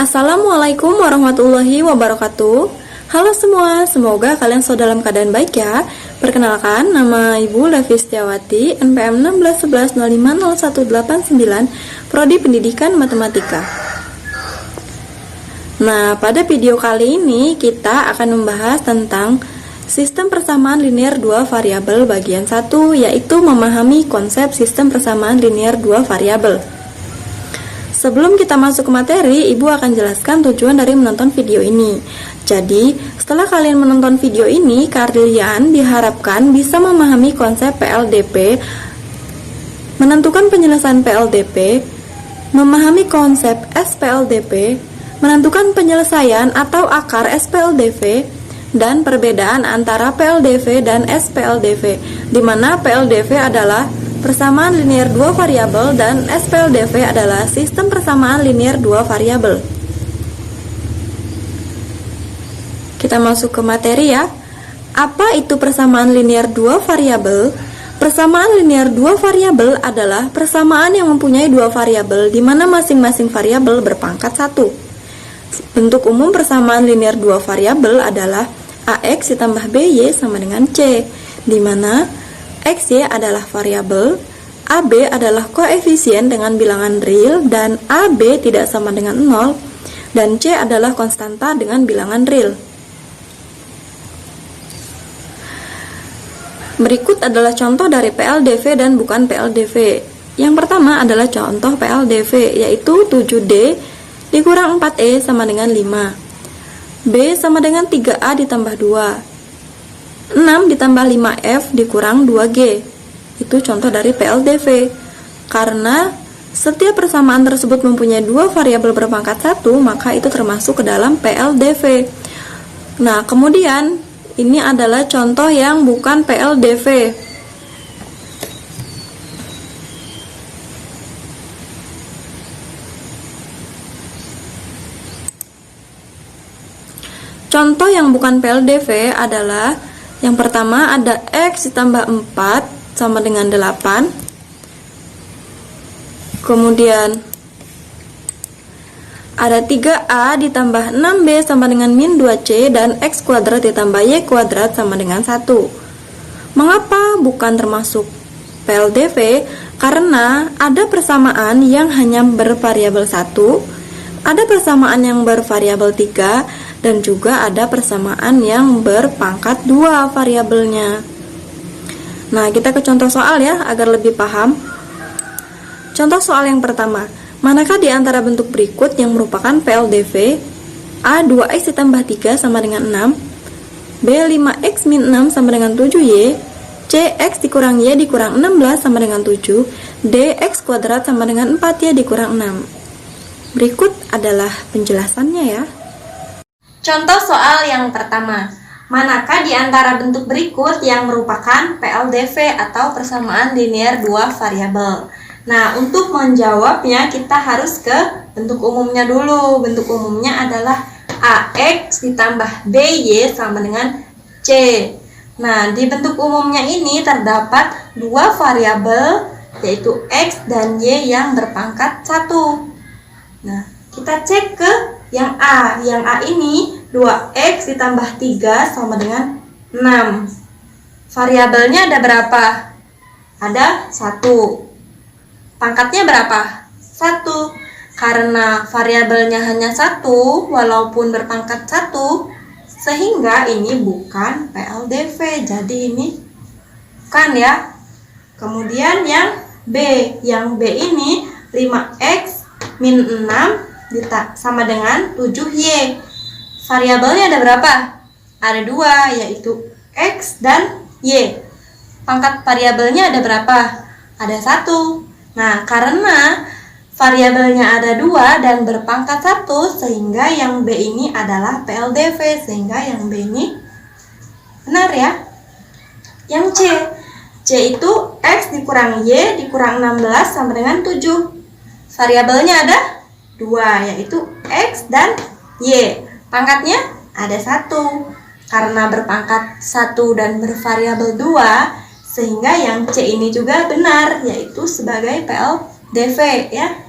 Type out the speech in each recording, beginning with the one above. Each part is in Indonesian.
Assalamualaikum warahmatullahi wabarakatuh. Halo semua, semoga kalian selalu dalam keadaan baik ya. Perkenalkan, nama Ibu Levi Setiawati, NPM 1611050189, Prodi Pendidikan Matematika. Nah, pada video kali ini kita akan membahas tentang sistem persamaan linear dua variabel bagian 1, yaitu memahami konsep sistem persamaan linear dua variabel. Sebelum kita masuk ke materi, Ibu akan jelaskan tujuan dari menonton video ini. Jadi, setelah kalian menonton video ini, kalian diharapkan bisa memahami konsep PLDP, menentukan penyelesaian PLDP, memahami konsep SPLDP, menentukan penyelesaian atau akar SPLDV, dan perbedaan antara PLDV dan SPLDV, di mana PLDV adalah persamaan linear dua variabel dan SPLDV adalah sistem persamaan linear dua variabel. Kita masuk ke materi ya. Apa itu persamaan linear dua variabel? Persamaan linear dua variabel adalah persamaan yang mempunyai dua variabel di mana masing-masing variabel berpangkat 1. Bentuk umum persamaan linear dua variabel adalah AX ditambah BY sama dengan C, di mana XY adalah variabel, AB adalah koefisien dengan bilangan real, dan AB tidak sama dengan 0, dan C adalah konstanta dengan bilangan real. Berikut adalah contoh dari PLDV dan bukan PLDV. Yang pertama adalah contoh PLDV, yaitu 7D dikurang 4E sama dengan 5. B sama dengan 3A ditambah 2. 6 ditambah 5F dikurang 2G. Itu contoh dari PLDV. Karena setiap persamaan tersebut mempunyai dua variabel berpangkat 1, maka itu termasuk ke dalam PLDV. Nah, kemudian ini adalah contoh yang bukan PLDV. Contoh yang bukan PLDV adalah yang pertama ada X ditambah 4 sama dengan 8. Kemudian ada 3A ditambah 6B sama dengan min 2C dan X kuadrat ditambah Y kuadrat sama dengan 1. Mengapa bukan termasuk PLDV? Karena ada persamaan yang hanya bervariabel 1, ada persamaan yang bervariabel 3, dan juga ada persamaan yang berpangkat 2 variabelnya. Nah, kita ke contoh soal ya, agar lebih paham. Contoh soal yang pertama, manakah di antara bentuk berikut yang merupakan PLDV? A 2X ditambah 3 sama dengan 6, B 5X min 6 sama dengan 7Y, C X dikurang Y dikurang 16 sama dengan 7, D X kuadrat sama dengan 4Y dikurang 6. Berikut adalah penjelasannya ya. Contoh soal yang pertama, manakah di antara bentuk berikut yang merupakan PLDV atau persamaan linear dua variabel? Nah, untuk menjawabnya kita harus ke bentuk umumnya dulu. Bentuk umumnya adalah AX ditambah BY sama dengan C. Nah, di bentuk umumnya ini terdapat dua variabel, yaitu X dan Y yang berpangkat 1. Nah, kita cek ke yang A. Yang A ini 2X ditambah 3 sama dengan 6. Variabelnya ada berapa? Ada 1. Pangkatnya berapa? 1. Karena variabelnya hanya 1, walaupun berpangkat 1, sehingga ini bukan PLDV. Jadi ini bukan ya. Kemudian yang B. Yang B ini 5X min 6 sama dengan 7Y. Variabelnya ada berapa? Ada 2, yaitu X dan Y. Pangkat variabelnya ada berapa? Ada 1. Nah, karena variabelnya ada 2 dan berpangkat 1, sehingga yang B ini adalah PLDV, sehingga yang B ini benar ya. Yang C. C itu X dikurang Y dikurang 16 sama dengan 7. Variabelnya ada 2, yaitu X dan Y. Pangkatnya ada 1. Karena berpangkat 1 dan bervariabel 2, sehingga yang C ini juga benar, yaitu sebagai PLDV ya.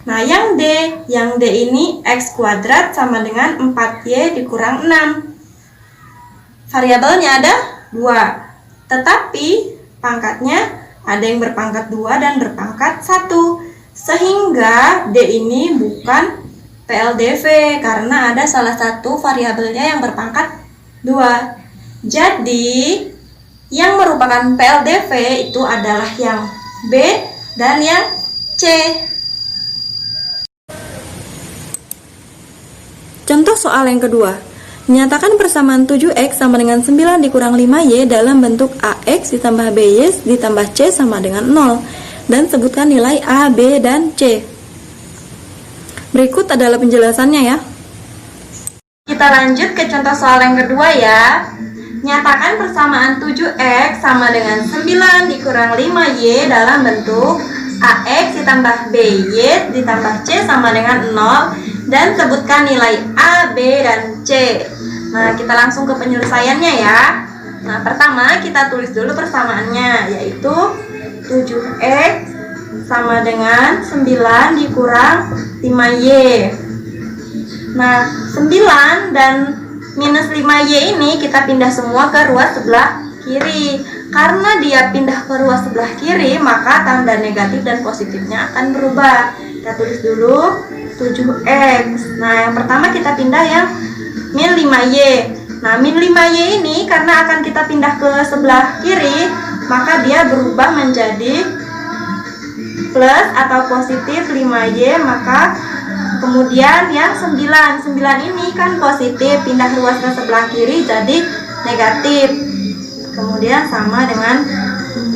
Nah, yang D ini X kuadrat sama dengan 4Y dikurang 6. Variabelnya ada 2, tetapi pangkatnya ada yang berpangkat 2 dan berpangkat 1. Sehingga D ini bukan PLDV karena ada salah satu variabelnya yang berpangkat 2. Jadi, yang merupakan PLDV itu adalah yang B dan yang C. Contoh soal yang kedua. Nyatakan persamaan 7X sama dengan 9 dikurang 5Y dalam bentuk AX ditambah BY ditambah C sama dengan 0. Dan sebutkan nilai A, B, dan C. Berikut adalah penjelasannya ya. Kita lanjut ke contoh soal yang kedua ya. Nyatakan persamaan 7X sama dengan 9 dikurang 5Y dalam bentuk AX ditambah BY ditambah C sama dengan 0. Dan sebutkan nilai A, B, dan C. Nah, kita langsung ke penyelesaiannya ya. Nah, pertama kita tulis dulu persamaannya, yaitu 7X sama dengan 9 dikurang 5Y. Nah, 9 dan minus 5Y ini kita pindah semua ke ruas sebelah kiri. Karena dia pindah ke ruas sebelah kiri, maka tanda negatif dan positifnya akan berubah. Kita tulis dulu 7X. Nah, yang pertama kita pindah yang min 5Y. Nah, min 5Y ini karena akan kita pindah ke sebelah kiri, maka dia berubah menjadi plus atau positif 5Y, maka kemudian yang 9 ini kan positif, pindah ruas ke sebelah kiri jadi negatif. Kemudian sama dengan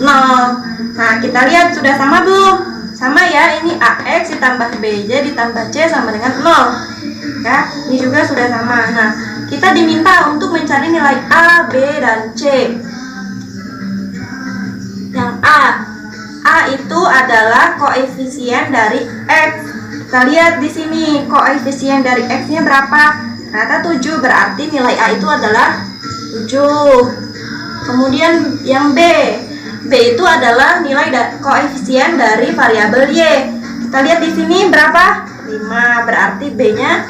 0. Nah, kita lihat sudah sama belum? Sama ya, ini AX ditambah BY ditambah C sama dengan 0. Ya, ini juga sudah sama. Nah, kita diminta untuk mencari nilai A, B, dan C. Yang A itu adalah koefisien dari X. Kita lihat di sini, koefisien dari X-nya berapa? Ternyata 7, berarti nilai A itu adalah 7. Kemudian yang B itu adalah nilai koefisien dari variabel Y. Kita lihat di sini berapa? 5, berarti B-nya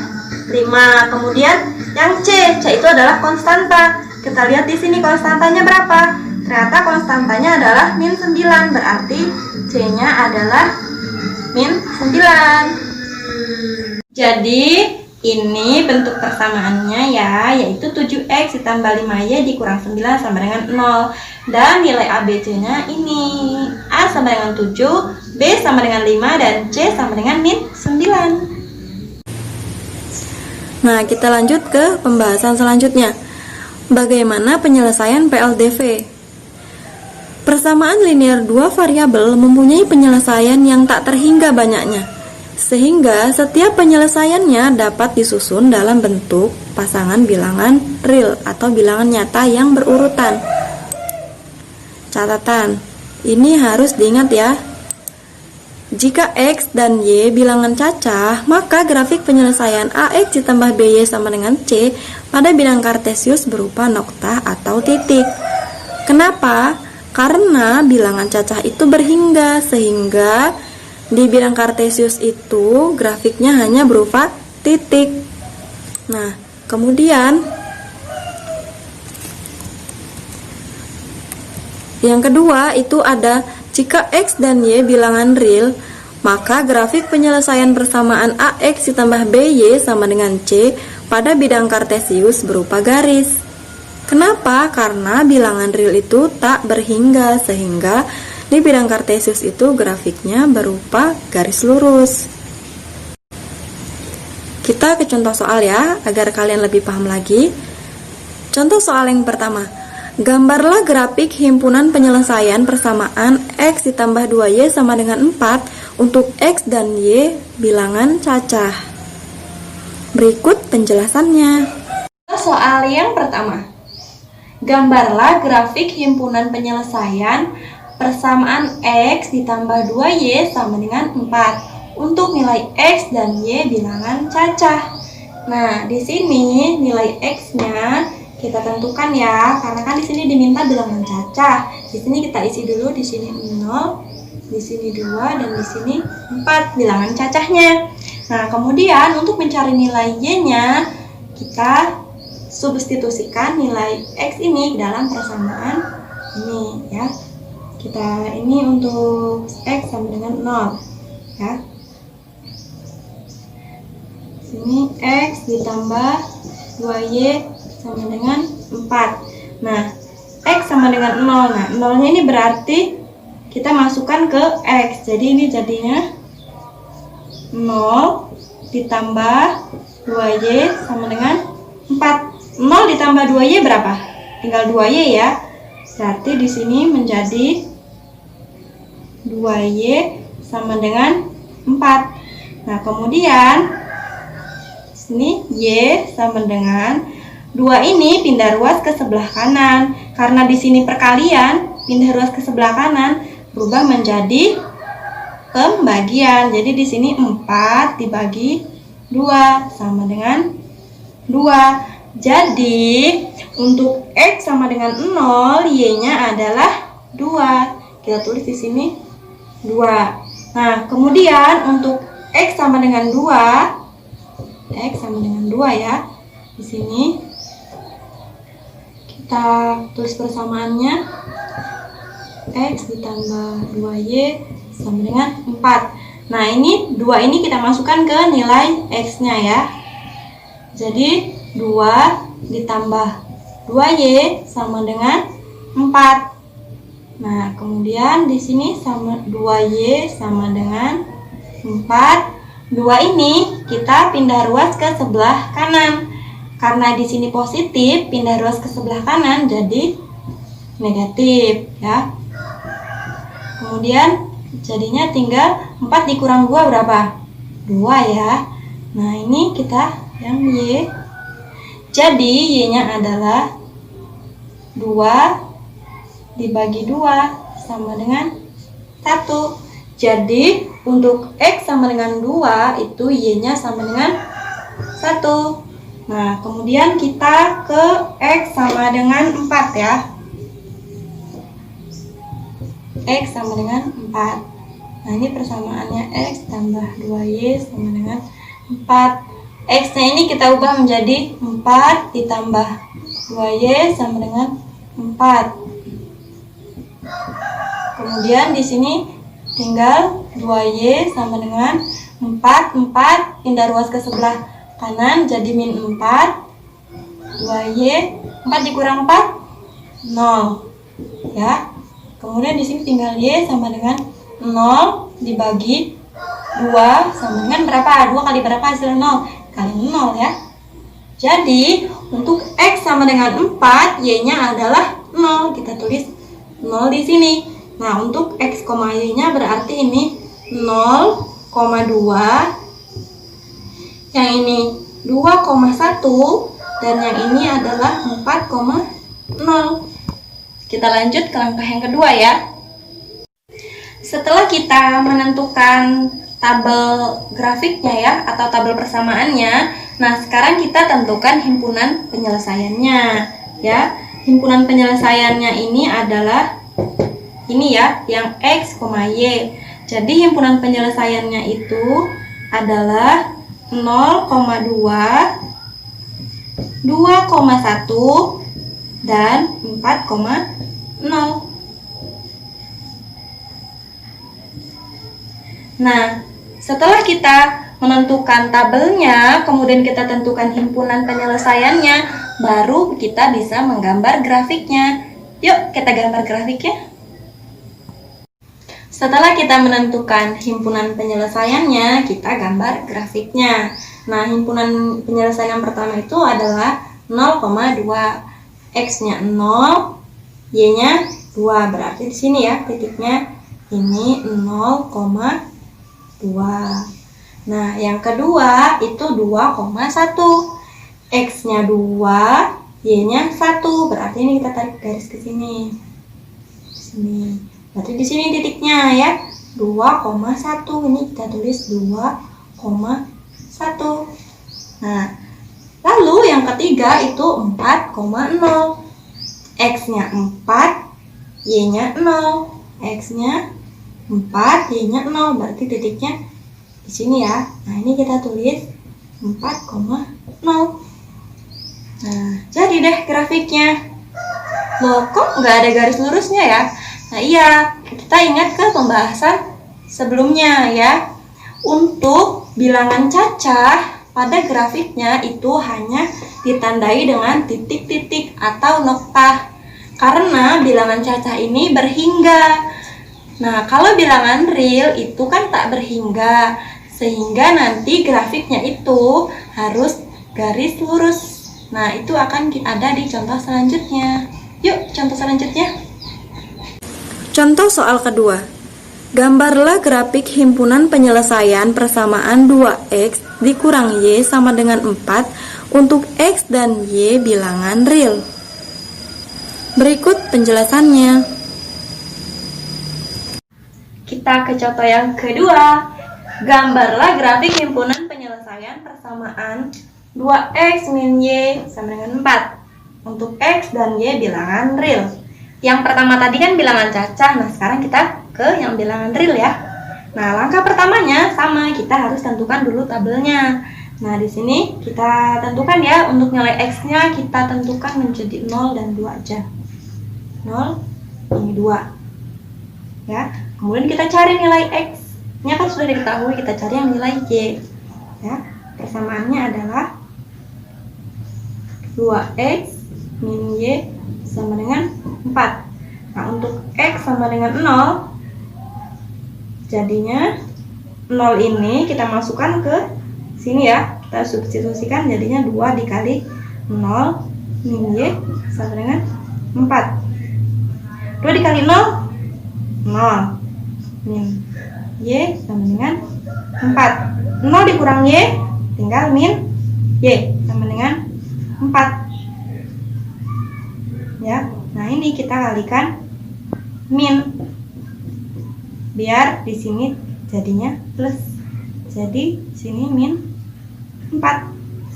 5. Kemudian yang C itu adalah konstanta. Kita lihat di sini konstantanya berapa? Ternyata konstantanya adalah min 9, berarti C-nya adalah min 9. Jadi ini bentuk persamaannya ya, yaitu 7X ditambah 5Y dikurang 9 sama dengan 0. Dan nilai ABC-nya ini. A sama dengan 7, B sama dengan 5, dan C sama dengan min 9. Nah, kita lanjut ke pembahasan selanjutnya. Bagaimana penyelesaian PLDV? Persamaan linear dua variabel mempunyai penyelesaian yang tak terhingga banyaknya, sehingga setiap penyelesaiannya dapat disusun dalam bentuk pasangan bilangan real atau bilangan nyata yang berurutan. Catatan, ini harus diingat ya. Jika X dan Y bilangan cacah, maka grafik penyelesaian AX ditambah BY sama dengan C pada bidang kartesius berupa nokta atau titik. Kenapa? Karena bilangan cacah itu berhingga, sehingga di bidang kartesius itu grafiknya hanya berupa titik. Nah, kemudian yang kedua itu ada jika X dan Y bilangan real, maka grafik penyelesaian persamaan AX ditambah BY sama dengan C pada bidang kartesius berupa garis. Kenapa? Karena bilangan real itu tak berhingga, sehingga di bidang kartesius itu grafiknya berupa garis lurus. Kita ke contoh soal ya, agar kalian lebih paham lagi. Contoh soal yang pertama. Gambarlah grafik himpunan penyelesaian persamaan X ditambah 2Y sama dengan 4 untuk X dan Y bilangan cacah. Berikut penjelasannya. Soal yang pertama. Gambarlah grafik himpunan penyelesaian persamaan X ditambah 2Y sama dengan 4 untuk nilai X dan Y bilangan cacah. Nah, di sini nilai X-nya kita tentukan ya, karena kan di sini diminta bilangan cacah. Di sini kita isi dulu, di sini 0, di sini 2, dan di sini 4 bilangan cacahnya. Nah, kemudian untuk mencari nilai Y-nya, kita substitusikan nilai X ini dalam persamaan ini ya. Kita ini untuk X sama dengan 0 ya. Sini X ditambah 2Y sama dengan 4. Nah, X sama dengan 0. Nah, 0-nya ini berarti kita masukkan ke X. Jadi ini jadinya 0 ditambah 2Y sama dengan 4. 0 ditambah 2Y berapa? Tinggal 2Y ya. Berarti di sini menjadi 2Y sama dengan 4. Nah, kemudian sini Y sama dengan 2 ini pindah ruas ke sebelah kanan. Karena di sini perkalian, pindah ruas ke sebelah kanan berubah menjadi pembagian. Jadi di sini 4 dibagi 2 sama dengan 2. Jadi untuk X sama dengan 0, Y-nya adalah 2. Kita tulis di sini 2. Nah, kemudian untuk X sama dengan 2, X sama dengan 2 ya. Di sini kita tulis persamaannya, X ditambah 2Y sama dengan 4. Nah, ini 2 ini kita masukkan ke nilai X-nya ya. Jadi 2 ditambah 2Y sama dengan 4. Nah, kemudian di sini sama 2Y sama dengan 4. 2 ini kita pindah ruas ke sebelah kanan. Karena di sini positif, pindah ruas ke sebelah kanan jadi negatif ya. Kemudian jadinya tinggal 4 dikurang 2 berapa? 2 ya. Nah, ini kita yang Y. Jadi Y-nya adalah 2 dibagi 2 sama dengan 1. Jadi untuk X sama dengan 2 itu Y-nya sama dengan 1. Nah, kemudian kita ke X sama dengan 4 ya. X sama dengan 4. Nah, ini persamaannya X tambah 2Y sama dengan 4. X-nya ini kita ubah menjadi 4 ditambah 2Y sama dengan 4. Kemudian di sini tinggal 2Y sama dengan 4. 4 pindah ruas ke sebelah kanan jadi min 4. 2Y, 4 dikurang 4, 0 ya. Kemudian di sini tinggal Y sama dengan 0 dibagi 2 sama dengan berapa? 2 kali berapa hasilnya? 0 kali 0 ya. Jadi untuk X sama dengan 4, Y-nya adalah 0. Kita tulis 0 di sini. Nah, untuk X, Y-nya berarti ini 0,2. Yang ini 2,1 dan yang ini adalah 4,0. Kita lanjut ke langkah yang kedua ya. Setelah kita menentukan tabel grafiknya ya, atau tabel persamaannya, nah sekarang kita tentukan himpunan penyelesaiannya ya. Himpunan penyelesaiannya ini adalah ini ya, yang X, Y. Jadi himpunan penyelesaiannya itu adalah 0,2, 2,1 dan 4,0. Nah, setelah kita menentukan tabelnya, kemudian kita tentukan himpunan penyelesaiannya, baru kita bisa menggambar grafiknya. Yuk, kita gambar grafiknya. Setelah kita menentukan himpunan penyelesaiannya, kita gambar grafiknya. Nah, himpunan penyelesaian pertama itu adalah 0,2. X-nya 0, Y-nya 2. Berarti di sini ya titiknya ini 0,2. Nah, yang kedua itu 2,1. X-nya 2, Y-nya 1. Berarti ini kita tarik garis ke sini. Sini. Berarti di sini titiknya ya. 2,1. Ini kita tulis 2,1. Nah, lalu yang ketiga itu 4,0. X-nya 4, Y-nya 0. X-nya 4, Y-nya 0, berarti titiknya di sini ya. Nah, ini kita tulis 4,0. Nah, jadi deh grafiknya. Loh, kok nggak ada garis lurusnya ya? Nah, iya, kita ingat ke pembahasan sebelumnya ya. Untuk bilangan cacah pada grafiknya itu hanya ditandai dengan titik-titik atau noktah. Karena bilangan cacah ini berhingga. Nah, kalau bilangan real itu kan tak berhingga, sehingga nanti grafiknya itu harus garis lurus. Nah, itu akan ada di contoh selanjutnya. Yuk, contoh selanjutnya. Contoh soal kedua. Gambarlah grafik himpunan penyelesaian persamaan 2x dikurang y sama dengan 4 untuk x dan y bilangan real. Berikut penjelasannya. Kita ke contoh yang kedua. Gambarlah grafik himpunan penyelesaian persamaan 2x min y sama dengan 4 untuk x dan y bilangan real. Yang pertama tadi kan bilangan cacah, nah sekarang kita ke yang bilangan real ya. Nah, langkah pertamanya sama, kita harus tentukan dulu tabelnya. Nah, di sini kita tentukan ya, untuk nilai x-nya kita tentukan menjadi 0 dan 2 aja. 0, ini 2. Ya, kemudian kita cari nilai x-nya kan sudah diketahui, kita cari yang nilai y. Ya, persamaannya adalah 2x min y sama dengan 4. Nah, untuk x sama dengan 0, jadinya 0 ini kita masukkan ke sini ya. Kita substitusikan jadinya 2 dikali 0 min y sama dengan 4. 2 dikali 0, 0 min y sama dengan 4. 0 dikurang y, tinggal min y sama dengan 4. Ya, nah ini kita kalikan min, biar di sini jadinya plus. Jadi sini min 4.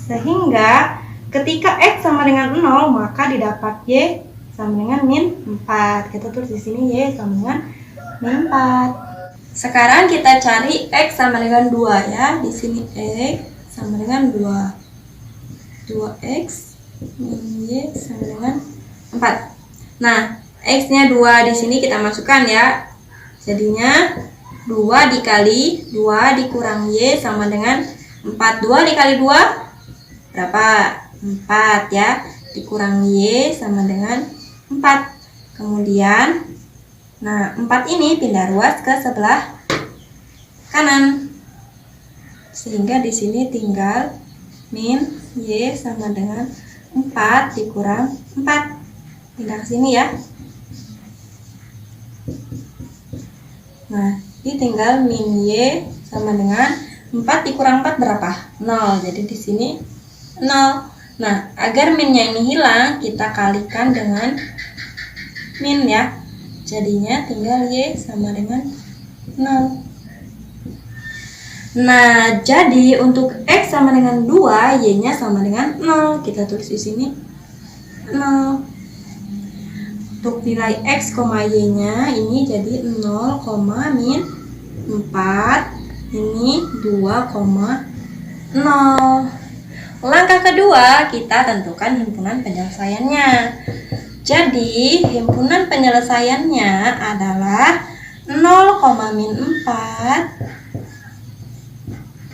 Sehingga ketika x sama dengan 0, maka didapat y sama dengan min 4. Kita tulis di sini y sama dengan min 4. Sekarang kita cari x sama dengan 2 ya. Di sini x sama dengan 2. 2x min y sama dengan 4. Nah, x-nya 2 di sini kita masukkan ya. Jadinya 2 dikali 2 dikurang y sama dengan 4. 2 dikali 2 berapa? 4 ya. Dikurang y sama dengan 4. Kemudian, nah 4 ini pindah ruas ke sebelah kanan. Sehingga di sini tinggal min y sama dengan 4 dikurang 4. Pindah ke sini ya. Nah, ini tinggal min y sama dengan 4 dikurang 4 berapa? 0. Jadi di sini 0. Nah, agar minnya ini hilang, kita kalikan dengan min ya. Jadinya tinggal y sama dengan 0. Nah, jadi untuk x sama dengan 2, y-nya sama dengan 0. Kita tulis di sini 0. Untuk nilai x, y-nya ini jadi 0, min 4, ini 2,0. Langkah kedua, kita tentukan himpunan penyelesaiannya. Jadi, himpunan penyelesaiannya adalah 0, min 4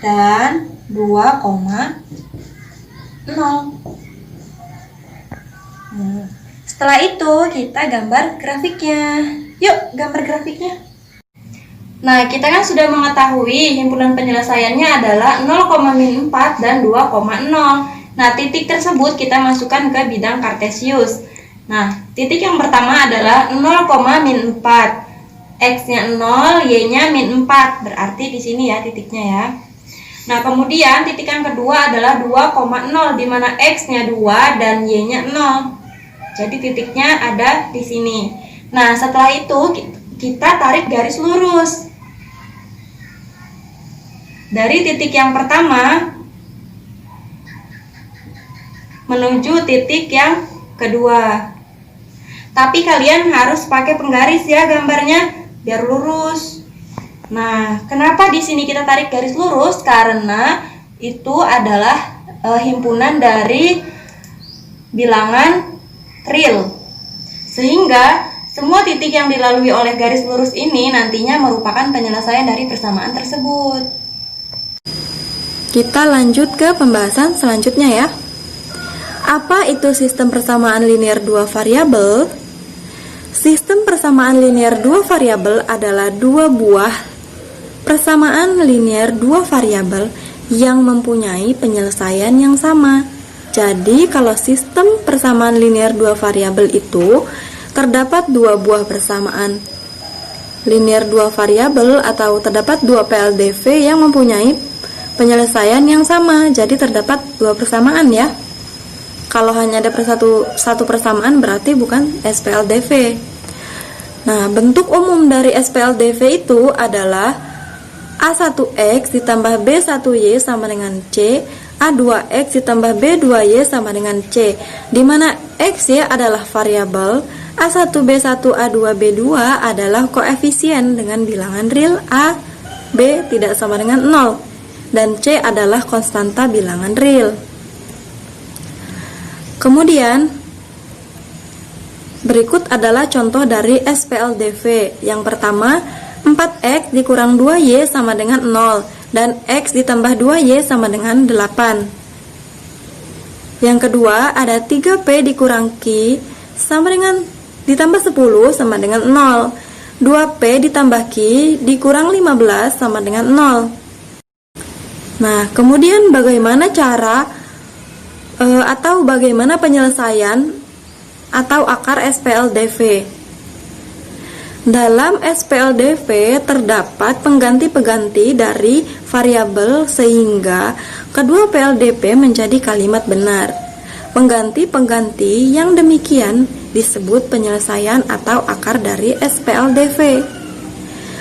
dan 2,0. Setelah itu kita gambar grafiknya. Yuk, gambar grafiknya. Nah, kita kan sudah mengetahui himpunan penyelesaiannya adalah 0, min 4 dan 2,0. Nah, titik tersebut kita masukkan ke bidang kartesius. Nah, titik yang pertama adalah 0, min 4. X-nya 0, Y-nya min 4. Berarti di sini ya titiknya ya. Nah, kemudian titik yang kedua adalah 2,0 di mana X-nya 2 dan Y-nya 0. Jadi titiknya ada di sini. Nah, setelah itu kita tarik garis lurus. Dari titik yang pertama menuju titik yang kedua. Tapi kalian harus pakai penggaris ya gambarnya biar lurus. Nah, kenapa di sini kita tarik garis lurus? Karena itu adalah himpunan dari bilangan real. Sehingga semua titik yang dilalui oleh garis lurus ini nantinya merupakan penyelesaian dari persamaan tersebut. Kita lanjut ke pembahasan selanjutnya ya. Apa itu sistem persamaan linear dua variabel? Sistem persamaan linear dua variabel adalah dua buah persamaan linear dua variabel yang mempunyai penyelesaian yang sama. Jadi, kalau sistem persamaan linear dua variabel itu terdapat dua buah persamaan linear dua variabel atau terdapat dua PLDV yang mempunyai penyelesaian yang sama. Jadi, terdapat dua persamaan ya. Kalau hanya ada satu persamaan berarti bukan SPLDV. Nah, bentuk umum dari SPLDV itu adalah A1X ditambah B1Y sama dengan C, A2X ditambah B2Y sama dengan C, di mana X ya adalah variabel, A1, B1, A2, B2 adalah koefisien dengan bilangan real, A, B tidak sama dengan 0, dan C adalah konstanta bilangan real. Kemudian, berikut adalah contoh dari SPLDV. Yang pertama, 4X dikurang 2Y sama dengan 0 dan X ditambah 2Y sama dengan 8. Yang kedua, ada 3P dikurang Q sama dengan ditambah 10 sama dengan 0. 2P ditambah Q dikurang 15 sama dengan 0. Nah, kemudian bagaimana cara atau bagaimana penyelesaian atau akar SPLDV? Dalam SPLDV terdapat pengganti-pengganti dari variabel sehingga kedua PLDV menjadi kalimat benar. Pengganti-pengganti yang demikian disebut penyelesaian atau akar dari SPLDV.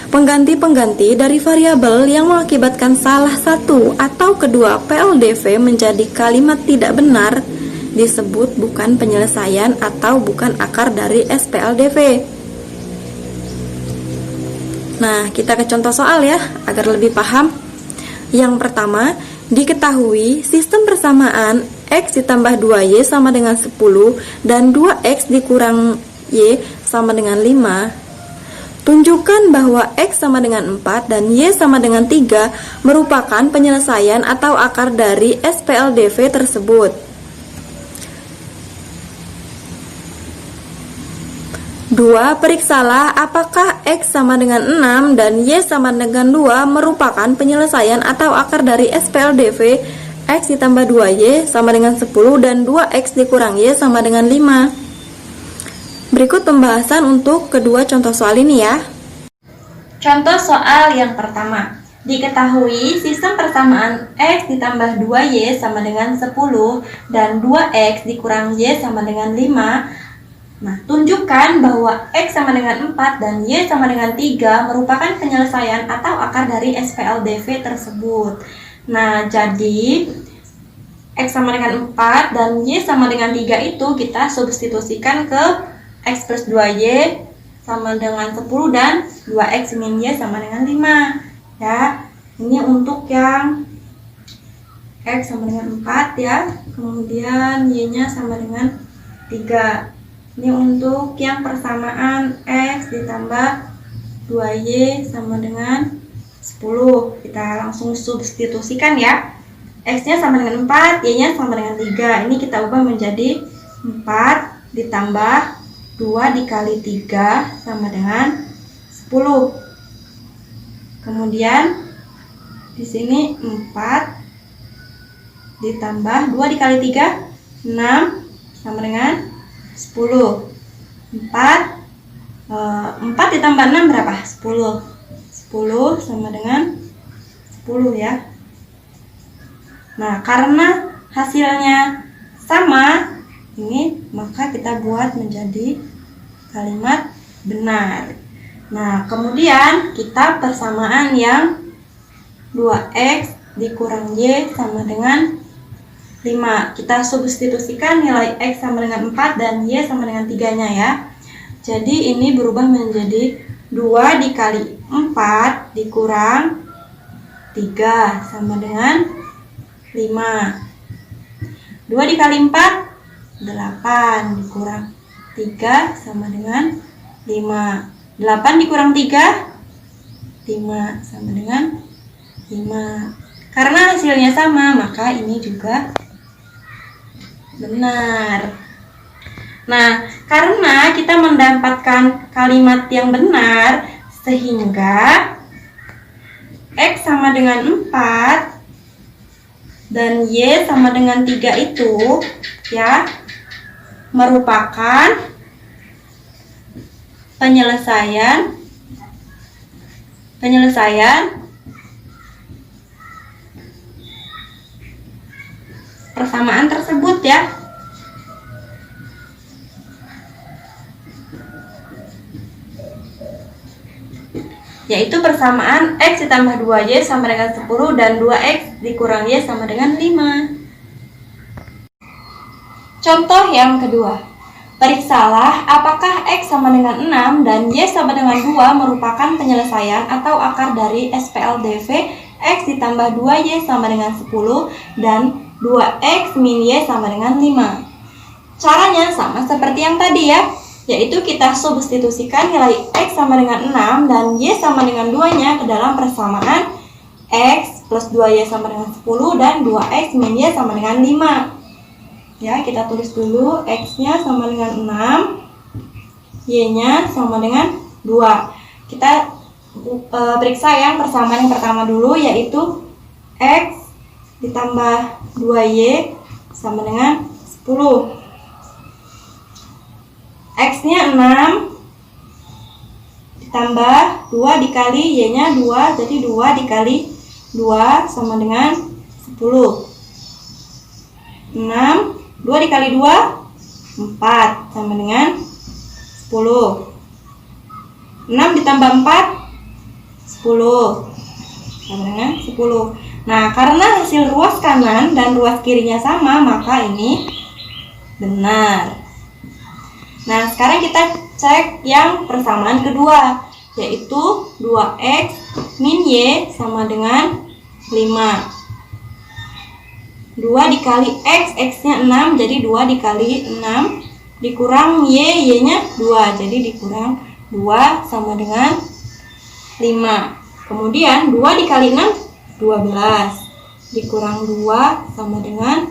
Pengganti-pengganti dari variabel yang mengakibatkan salah satu atau kedua PLDV menjadi kalimat tidak benar disebut bukan penyelesaian atau bukan akar dari SPLDV. Nah, kita ke contoh soal ya, agar lebih paham. Yang pertama, diketahui sistem persamaan X ditambah 2Y sama dengan 10 dan 2X dikurang Y sama dengan 5. Tunjukkan bahwa X sama dengan 4 dan Y sama dengan 3 merupakan penyelesaian atau akar dari SPLDV tersebut. 2. Periksalah apakah X sama dengan 6 dan Y sama dengan 2 merupakan penyelesaian atau akar dari SPLDV X ditambah 2Y sama dengan 10 dan 2X dikurang Y sama dengan 5. Berikut pembahasan untuk kedua contoh soal ini ya. Contoh soal yang pertama. Diketahui sistem persamaan X ditambah 2Y sama dengan 10 dan 2X dikurang Y sama dengan 5. Nah, tunjukkan bahwa X sama dengan 4 dan Y sama dengan 3 merupakan penyelesaian atau akar dari SPLDV tersebut. Nah, jadi X sama dengan 4 dan Y sama dengan 3 itu kita substitusikan ke X plus 2Y sama dengan 10 dan 2X min Y sama dengan 5. Ya, ini untuk yang X sama dengan 4 ya, kemudian Y-nya sama dengan 3. Ini untuk yang persamaan X ditambah 2Y sama dengan 10. Kita langsung substitusikan ya. X-nya sama dengan 4, Y-nya sama dengan 3. Ini kita ubah menjadi 4 ditambah 2 dikali 3 sama dengan 10. Kemudian di sini 4 ditambah 2 dikali 3, 6 sama dengan 10. 4 ditambah 6 berapa? 10. 10 sama dengan 10 ya. Nah, karena hasilnya sama ini, maka kita buat menjadi kalimat benar. Nah, kemudian kita persamaan yang 2X dikurang Y sama dengan 5. Kita substitusikan nilai X sama dengan 4 dan Y sama dengan 3-nya ya. Jadi ini berubah menjadi 2 dikali 4 dikurang 3 sama dengan 5. 2 dikali 4, 8 dikurang 3 sama dengan 5. 8 dikurang 3, 5 sama dengan 5. Karena hasilnya sama, maka ini juga benar. Nah, karena kita mendapatkan kalimat yang benar, sehingga X sama dengan 4 dan Y sama dengan 3 itu ya merupakan penyelesaian persamaan tersebut ya. Yaitu persamaan X ditambah 2Y sama dengan 10 dan 2X dikurang Y sama dengan 5. Contoh yang kedua. Periksalah apakah X sama dengan 6 dan Y sama dengan 2 merupakan penyelesaian atau akar dari SPLDV X ditambah 2Y sama dengan 10 dan 2X min Y sama dengan 5. Caranya sama seperti yang tadi ya, yaitu kita substitusikan nilai X sama dengan 6 dan Y sama dengan 2-nya ke dalam persamaan X plus 2Y sama dengan 10 dan 2X min Y sama dengan 5. Ya, kita tulis dulu X-nya sama dengan 6, Y-nya sama dengan 2. Kita periksa yang persamaan yang pertama dulu, yaitu X ditambah 2Y sama dengan 10. X-nya 6 ditambah 2 dikali Y-nya 2, jadi 2 dikali 2 sama dengan 10. 6, 2 dikali 2, 4 sama dengan 10. 6 ditambah 4, 10 sama dengan 10. Nah, karena hasil ruas kanan dan ruas kirinya sama, maka ini benar. Nah, sekarang kita cek yang persamaan kedua, yaitu 2X min Y sama dengan 5. 2 dikali X, X-nya 6, jadi 2 dikali 6, dikurang Y, Y-nya 2, jadi dikurang 2 sama dengan 5. Kemudian 2 dikali 6, 12, dikurang 2 sama dengan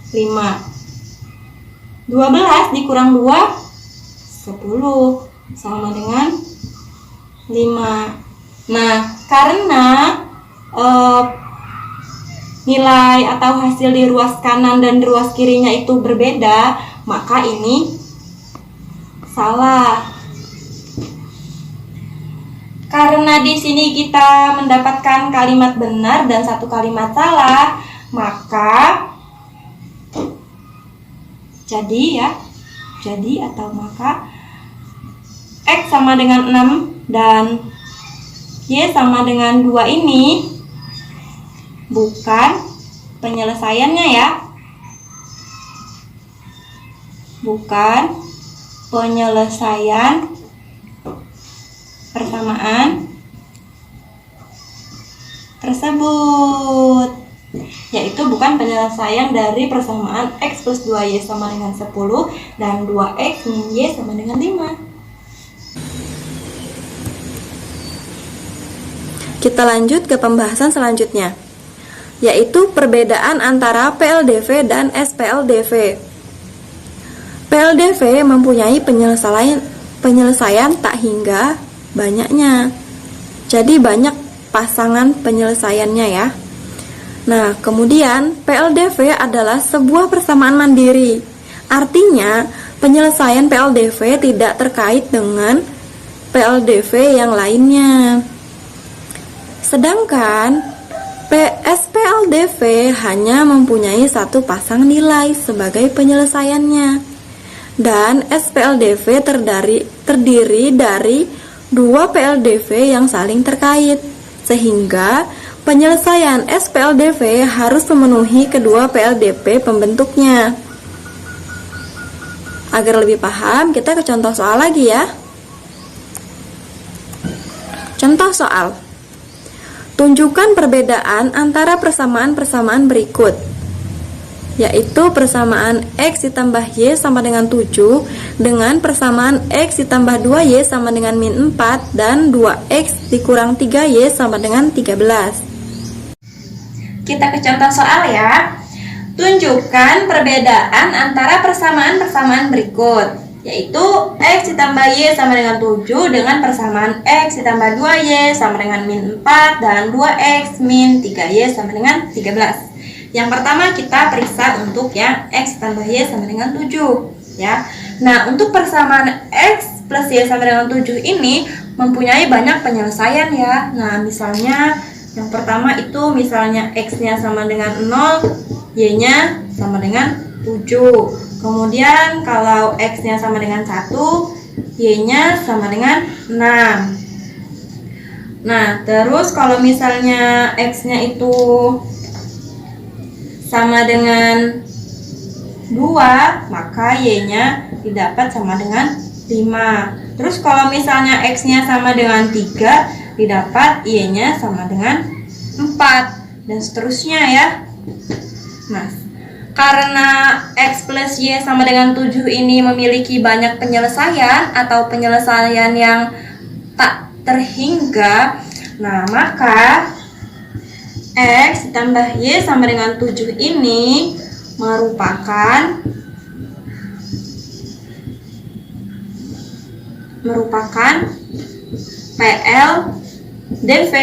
5. 12 dikurang 2, 10 sama dengan 5. Nah, karena nilai atau hasil di ruas kanan dan di ruas kirinya itu berbeda, maka ini salah. Karena di sini kita mendapatkan kalimat benar dan satu kalimat salah, maka maka X sama dengan 6 dan Y sama dengan 2 ini bukan penyelesaiannya ya. Bukan penyelesaian persamaan tersebut, yaitu bukan penyelesaian dari persamaan X plus 2Y sama dengan 10 dan 2X min Y sama dengan 5. Kita lanjut ke pembahasan selanjutnya, yaitu perbedaan antara PLDV dan SPLDV. PLDV mempunyai penyelesaian tak hingga banyaknya. Jadi banyak pasangan penyelesaiannya ya. Nah, kemudian PLDV adalah sebuah persamaan mandiri. Artinya, penyelesaian PLDV tidak terkait dengan PLDV yang lainnya. Sedangkan SPLDV hanya mempunyai satu pasang nilai sebagai penyelesaiannya, dan SPLDV terdiri dari dua PLDV yang saling terkait, sehingga penyelesaian SPLDV harus memenuhi kedua PLDV pembentuknya. Agar lebih paham, kita ke contoh soal lagi ya. Contoh soal. Tunjukkan perbedaan antara persamaan-persamaan berikut, yaitu persamaan X ditambah Y sama dengan 7 dengan persamaan X ditambah 2Y sama dengan min 4 dan 2X dikurang 3Y sama dengan 13. Kita ke contoh soal ya. Tunjukkan perbedaan antara persamaan-persamaan berikut, yaitu X ditambah Y sama dengan 7 dengan persamaan X ditambah 2Y sama dengan min 4 dan 2X min 3Y sama dengan 13. Yang pertama kita periksa untuk yang X tambah Y sama dengan 7 ya. Nah, untuk persamaan X plus Y sama dengan 7 ini mempunyai banyak penyelesaian ya. Nah, misalnya yang pertama itu misalnya X-nya sama dengan 0, Y-nya sama dengan 7. Kemudian kalau X-nya sama dengan 1, Y-nya sama dengan 6. Nah, terus kalau misalnya X-nya itu sama dengan 2, maka Y-nya didapat sama dengan 5. Terus kalau misalnya X-nya sama dengan 3, didapat Y-nya sama dengan 4. Dan seterusnya ya. Nah, karena X plus Y sama dengan 7 ini memiliki banyak penyelesaian atau penyelesaian yang tak terhingga, nah maka X ditambah Y sama dengan 7 ini merupakan PLDV.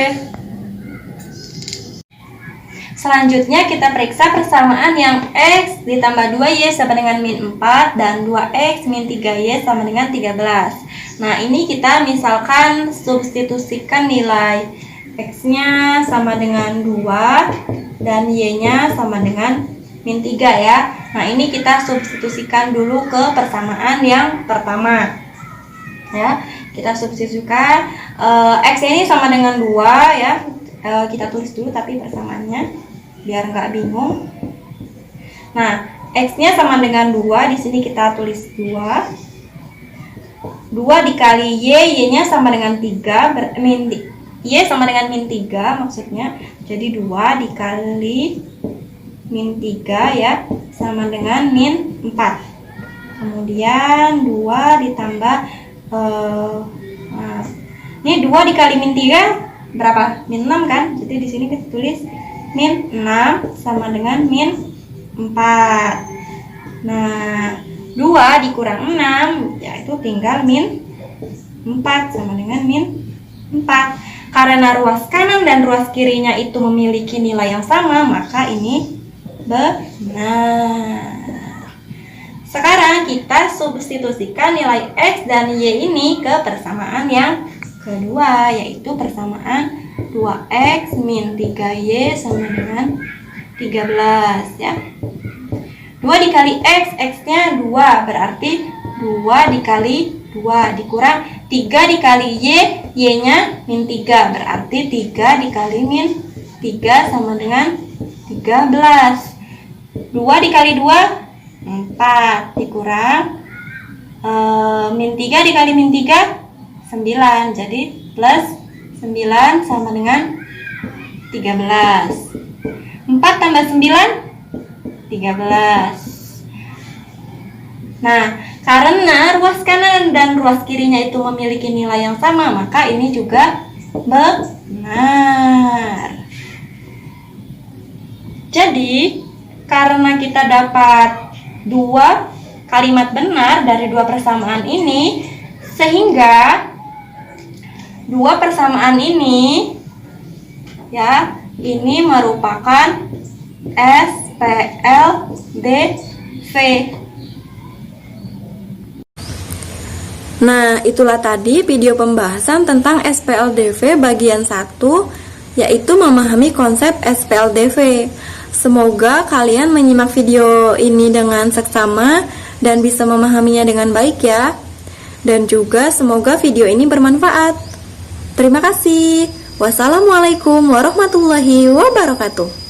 Selanjutnya kita periksa persamaan yang X ditambah 2Y sama dengan min 4 dan 2X min 3Y sama dengan 13. Nah, ini kita misalkan substitusikan nilai X-nya sama dengan 2 dan Y-nya sama dengan min 3 ya. Nah, ini kita substitusikan dulu ke persamaan yang pertama. Ya, kita substitusikan X ini sama dengan 2 ya. Kita tulis dulu tapi persamaannya biar nggak bingung. Nah, X-nya sama dengan 2, di sini kita tulis 2. 2 dikali Y, Y-nya sama dengan 3, Y sama dengan min 3 maksudnya. Jadi 2 dikali min 3 ya, sama dengan min 4. Kemudian 2 ditambah ini 2 dikali min 3 berapa? Min 6 kan? Jadi di sini kita tulis min 6 sama dengan min 4. Nah, 2 dikurang 6 yaitu tinggal min 4 sama dengan min 4. Karena ruas kanan dan ruas kirinya itu memiliki nilai yang sama, maka ini benar. Sekarang kita substitusikan nilai X dan Y ini ke persamaan yang kedua, yaitu persamaan 2X min 3Y sama dengan 13 ya. 2 dikali X, X-nya 2, berarti 2 dikali 2 dikurang 3 dikali Y, Y-nya min 3, berarti 3 dikali min 3 sama dengan 13. 2 dikali 2, 4, dikurang min 3 dikali min 3, 9, jadi plus 9 sama dengan 13. 4 tambah 9, 13. Nah, karena ruas kanan dan ruas kirinya itu memiliki nilai yang sama, maka ini juga benar. Jadi, karena kita dapat 2 kalimat benar dari 2 persamaan ini, sehingga 2 persamaan ini ya, ini merupakan SPLDV. Nah, itulah tadi video pembahasan tentang SPLDV bagian 1, yaitu memahami konsep SPLDV. Semoga kalian menyimak video ini dengan seksama dan bisa memahaminya dengan baik ya. Dan juga semoga video ini bermanfaat. Terima kasih. Wassalamualaikum warahmatullahi wabarakatuh.